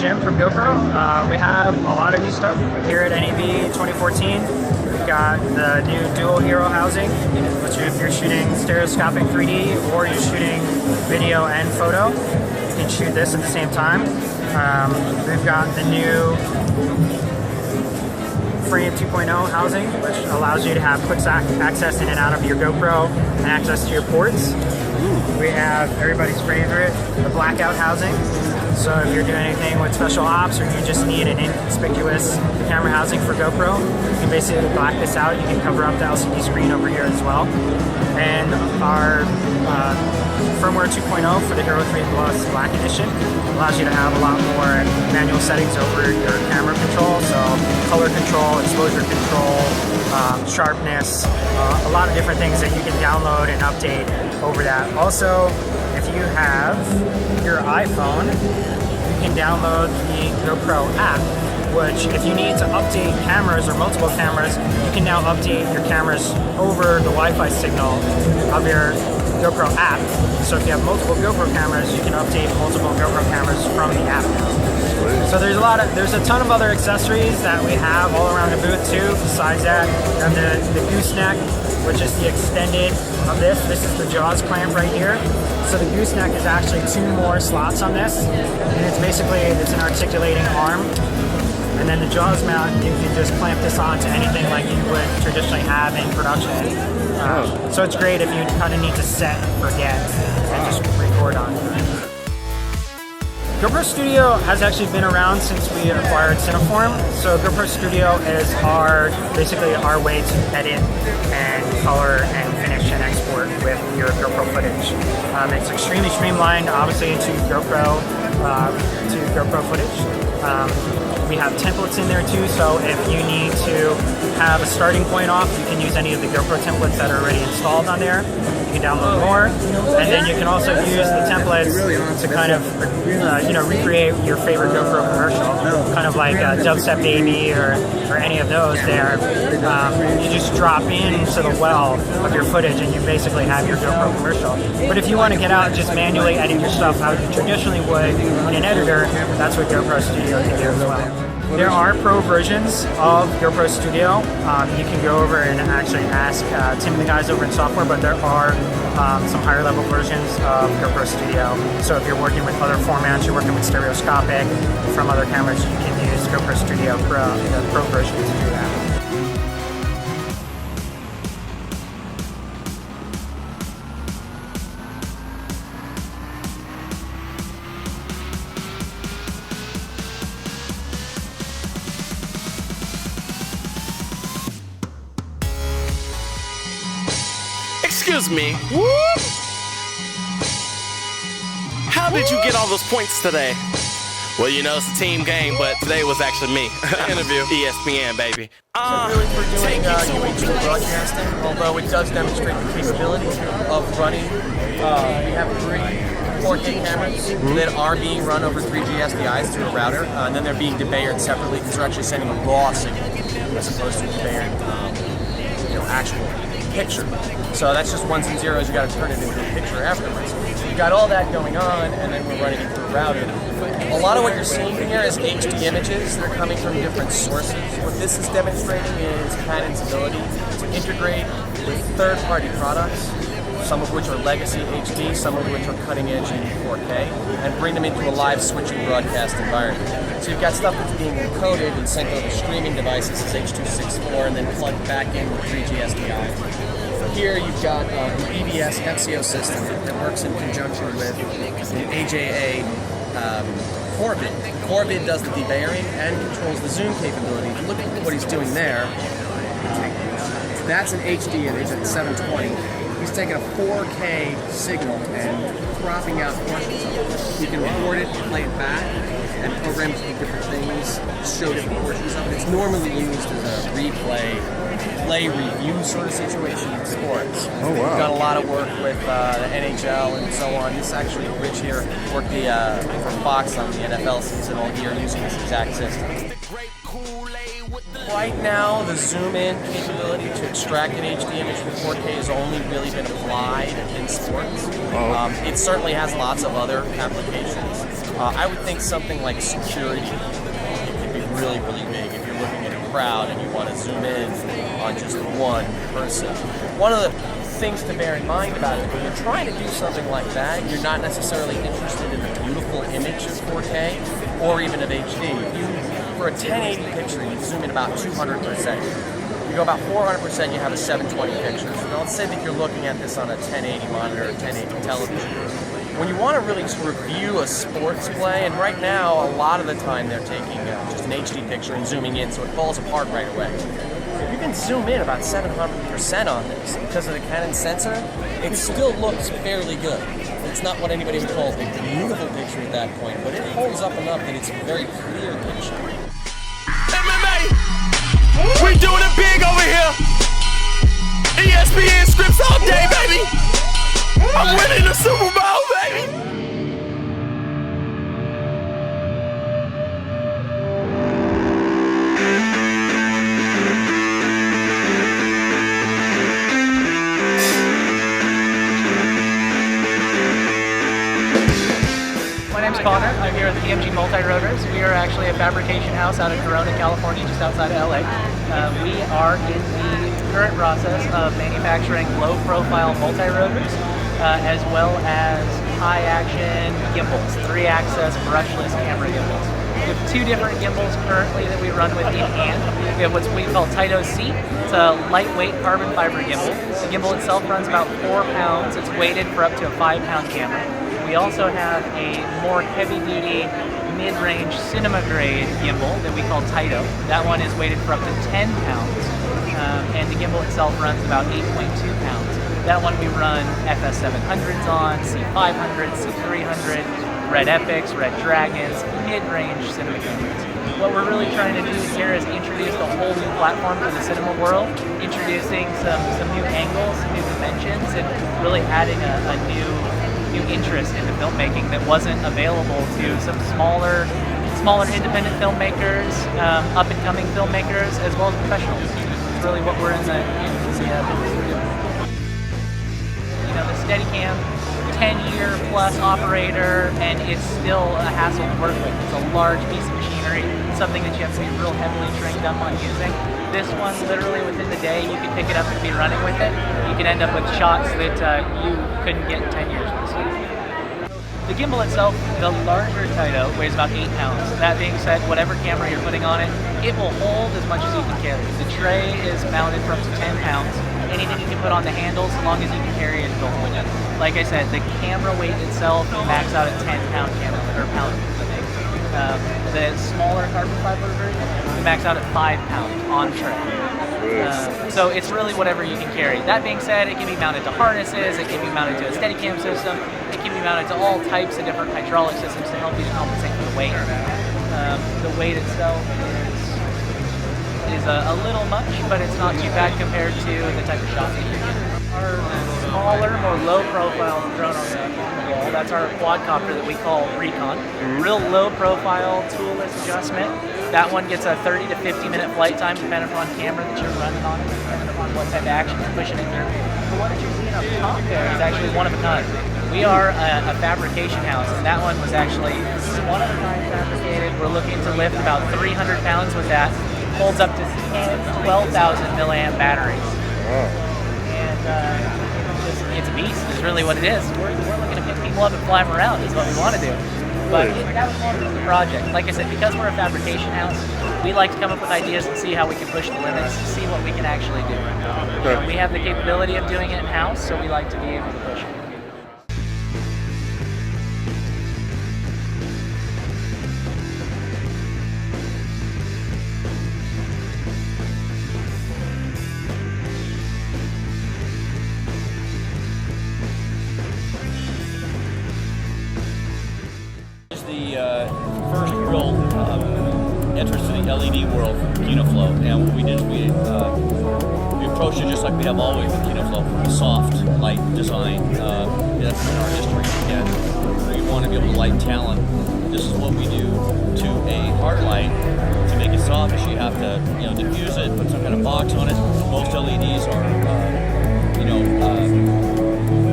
Jim from GoPro. We have a lot of new stuff here at NAB 2014. We've got the new dual hero housing, which if you're shooting stereoscopic 3D or you're shooting video and photo, you can shoot this at the same time. We've got the new Frame 2.0 housing, which allows you to have quick access in and out of your GoPro and access to your ports. We have everybody's favorite, the blackout housing. So if you're doing anything with special ops or you just need an inconspicuous camera housing for GoPro, you can basically black this out. You can cover up the LCD screen over here as well. And our firmware 2.0 for the Hero 3 Plus Black Edition allows you to have a lot more manual settings over your camera control. So color control, exposure control, sharpness, a lot of different things that you can download and update over that. Also, if you have your iPhone, you can download the GoPro app, which if you need to update cameras or multiple cameras, you can now update your cameras over the Wi-Fi signal of your GoPro app. So if you have multiple GoPro cameras, you can update multiple GoPro cameras from the app now. So there's a ton of other accessories that we have all around the booth too. Besides that, we have the gooseneck, which is the extended of this. This is the Jaws clamp right here. So the gooseneck is actually 2 more slots on this, and it's an articulating arm. And then the Jaws mount, you can just clamp this onto anything like you would traditionally have in production. So it's great if you kind of need to set and forget and just record on it. GoPro Studio has actually been around since we acquired Cineform. So GoPro Studio is basically our way to edit and color and finish and export with your GoPro footage. It's extremely streamlined, obviously, to GoPro footage. We have templates in there too, so if you need to have a starting point off, you can use any of the GoPro templates that are already installed on there. You can download more, and then you can also use the templates to kind of, recreate your favorite GoPro commercial, kind of like Dubstep Baby or any of those there. You just drop into the well of your footage and you basically have your GoPro commercial. But if you want to get out and just manually edit your stuff how you traditionally would in an editor, that's what GoPro Studio can do as well. There are pro versions of GoPro Studio. You can go over and actually ask Tim and the guys over in software, but there are some higher level versions of GoPro Studio. So if you're working with other formats, you're working with stereoscopic from other cameras, you can use GoPro Studio Pro, the pro version to do that. Excuse me. Whoop. How did you get all those points today? Well, it's a team game, but today was actually me. Interview. ESPN, baby. So really we're doing UHD broadcasting, although it does demonstrate the capability of running. We have 3 4K cameras that are being run over 3G SDIs through a router, and then they're being debayered separately because we're actually sending a raw signal as opposed to a debayered, actual picture. So that's just ones and zeros. You got to turn it into a picture afterwards. We've got all that going on, and then we're running it through a router. A lot of what you're seeing here is HD images that are coming from different sources. What this is demonstrating is Canon's ability to integrate with third-party products, some of which are legacy HD, some of which are cutting-edge in 4K, and bring them into a live switching broadcast environment. So you've got stuff that's being encoded and sent over streaming devices as H.264 and then plugged back in with 3G SDI. Here you've got an EBS FCO system that works in conjunction with an AJA Corbid. Corbid does the debayering and controls the zoom capability. If you look at what he's doing there, that's an HD image at 720. He's taking a 4K signal and cropping out portions of it. You can record it, play it back, and program it to do different things, show different portions of it. It's normally used as a replay, play review sort of situation in sports. Oh, wow. We've done a lot of work with the NHL and so on. This actually, Rich here worked for Fox on the NFL season all year using this exact system. Right now, the zoom-in capability to extract an HD image from 4K has only really been applied in sports. It certainly has lots of other applications. I would think something like security could be really, really big if you're looking at a crowd and you want to zoom in on just one person. One of the things to bear in mind about it, when you're trying to do something like that, you're not necessarily interested in the beautiful image of 4K or even of HD. For a 1080 picture, you zoom in about 200%. You go about 400%, you have a 720 picture. So now let's say that you're looking at this on a 1080 monitor or 1080 television. When you want to really review a sports play, and right now, a lot of the time they're taking just an HD picture and zooming in so it falls apart right away. If you can zoom in about 700% on this because of the Canon sensor, it still looks fairly good. It's not what anybody would call a beautiful picture at that point, but it holds up enough that it's a very clear picture. MMA, we doing it big over here. ESPN scripts all day, baby. I'm winning the Super Bowl, baby. My name's Connor. I'm here at the EMG Multi-Rotors. We are actually a fabrication house out of Corona, California, just outside of LA. We are in the current process of manufacturing low-profile multi-rotors, as well as high-action gimbals, 3-axis brushless camera gimbals. We have 2 different gimbals currently that we run with in hand. We have what we call Taito C. It's a lightweight carbon fiber gimbal. The gimbal itself runs about 4 pounds. It's weighted for up to a 5-pound camera. We also have a more heavy-duty, mid-range cinema-grade gimbal that we call Taito. That one is weighted for up to 10 pounds, and the gimbal itself runs about 8.2 pounds. That one we run FS700s on, C500s, C300, Red Epics, Red Dragons, mid-range cinema cameras. What we're really trying to do here is introduce a whole new platform for the cinema world, introducing some new angles, some new dimensions, and really adding a new interest into filmmaking that wasn't available to some smaller independent filmmakers, up-and-coming filmmakers, as well as professionals. It's really what we're in the business to do. You know, the Steadicam, 10-year-plus operator, and it's still a hassle to work with. It's a large piece of machinery, something that you have to be real heavily trained up on using. This one, literally within the day, you can pick it up and be running with it. You can end up with shots that you couldn't get in 10 years. The gimbal itself, the larger Taito, weighs about 8 pounds. That being said, whatever camera you're putting on it, it will hold as much as you can carry. The tray is mounted for up to 10 pounds. Anything you can put on the handles, as long as you can carry it, will hold it. Like I said, the camera weight itself max out at 10-pound camera, or pound. The smaller carbon fiber version, we max out at 5 pounds on tray. So it's really whatever you can carry. That being said, it can be mounted to harnesses, it can be mounted to a Steadicam system, it can be mounted to all types of different hydraulic systems to help you to compensate for the weight. The weight itself is a little much, but it's not too bad compared to the type of shot that you get. Our smaller, more low-profile drone on the wall, that's our quadcopter that we call Recon. Real low-profile, toolless adjustment. That one gets a 30 to 50-minute flight time depending upon camera that you're running on, depending upon what type of action you're pushing it through. The one that you're seeing up top there is actually one of a kind. We are a fabrication house, and that one was actually one of a kind fabricated. We're looking to lift about 300 pounds with that. Holds up to 12,000 milliamp batteries. And it's a beast, is really what it is. We're looking to pick people up and fly them around is what we want to do. But that was one of the project. Like I said, because we're a fabrication house, we like to come up with ideas and see how we can push the limits, see what we can actually do. We have the capability of doing it in-house, so we like to be able to push it. The first real entrance to the LED world from Kinoflow, and what we did is we approached it just like we have always with Kinoflow, soft, light design. That's been our history, and we want to be able to light talent this is what we do to a hard light. To make it softish, you have to, diffuse it, put some kind of box on it. Most LEDs are,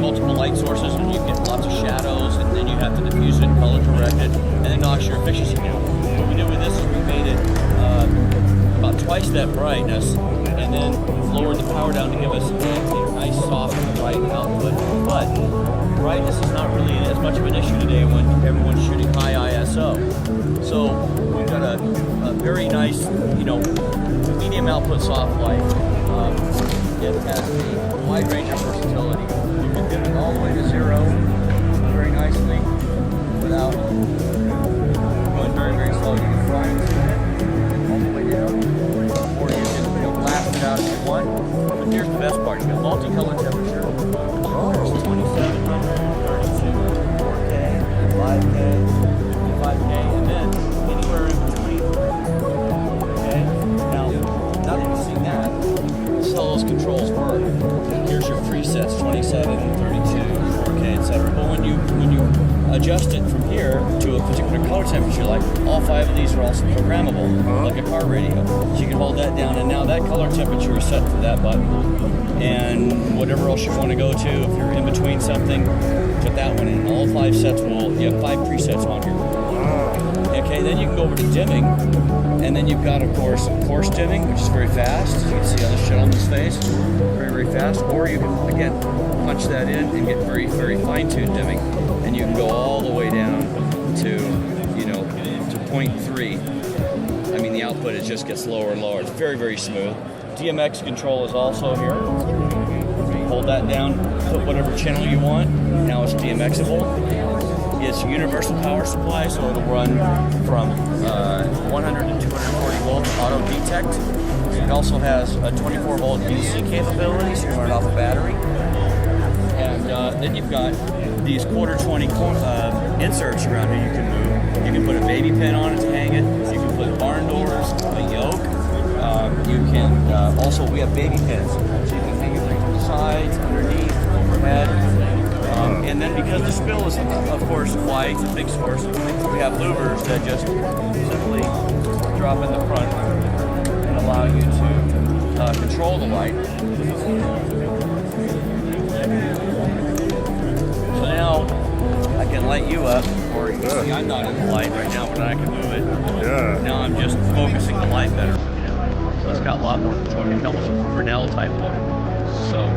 multiple light sources, and you get lots of shadows, and then you have to diffuse it and color correct it, and it knocks your efficiency down. What we did with this is we made it about twice that brightness, and then lowered the power down to give us a nice soft bright output. But brightness is not really as much of an issue today when everyone's shooting high ISO. So we've got a very nice, medium output soft light. It has a wide range of versatility. You can dim it all the way to 0 very nicely without going very, very slow. You can fly it all the way down, or you can blast it out if you want. But here's the best part: you got multi-color temperature. There's 2700, 32, 4K, 5K, 55K, and then anywhere in between. Okay. Now that you've seen that, this is how those controls work. Here's your presets: 27, 32, 4K, etc. But when you adjust it from here to a particular color temperature, like all 5 of these are also programmable, like a car radio. So you can hold that down, and now that color temperature is set for that button. And whatever else you want to go to, if you're in between something, put that one in. All 5 sets you have 5 presets on here. Okay, then you can go over to dimming, and then you've got, of course, coarse dimming, which is very fast. As you can see on the gentleman's face, very, very fast. Or you can, again, punch that in and get very, very fine-tuned dimming. And you can go all the way down to, to 0.3. I mean, the output, it just gets lower and lower. It's very, very smooth. DMX control is also here. Hold that down, put whatever channel you want. Now it's DMXable. It's universal power supply, so it'll run from 100 to 240 volt auto detect. It also has a 24 volt DC capability, so you can run it off a battery. And then you've got these quarter 20 inserts around here you can move. You can put a baby pin on it to hang it. You can put barn doors, a yoke. You can we have baby pins, so you can hang it from the sides, underneath, overhead. And then because the spill is, of course, white, a big source, we have louvers that just simply drop in the front and allow you to control the light. So now I can light you up, or you can see I'm not in the light right now, but I can move it. Yeah. Now I'm just focusing the light better. So it's got a lot more control. You can almost Fresnel type look. So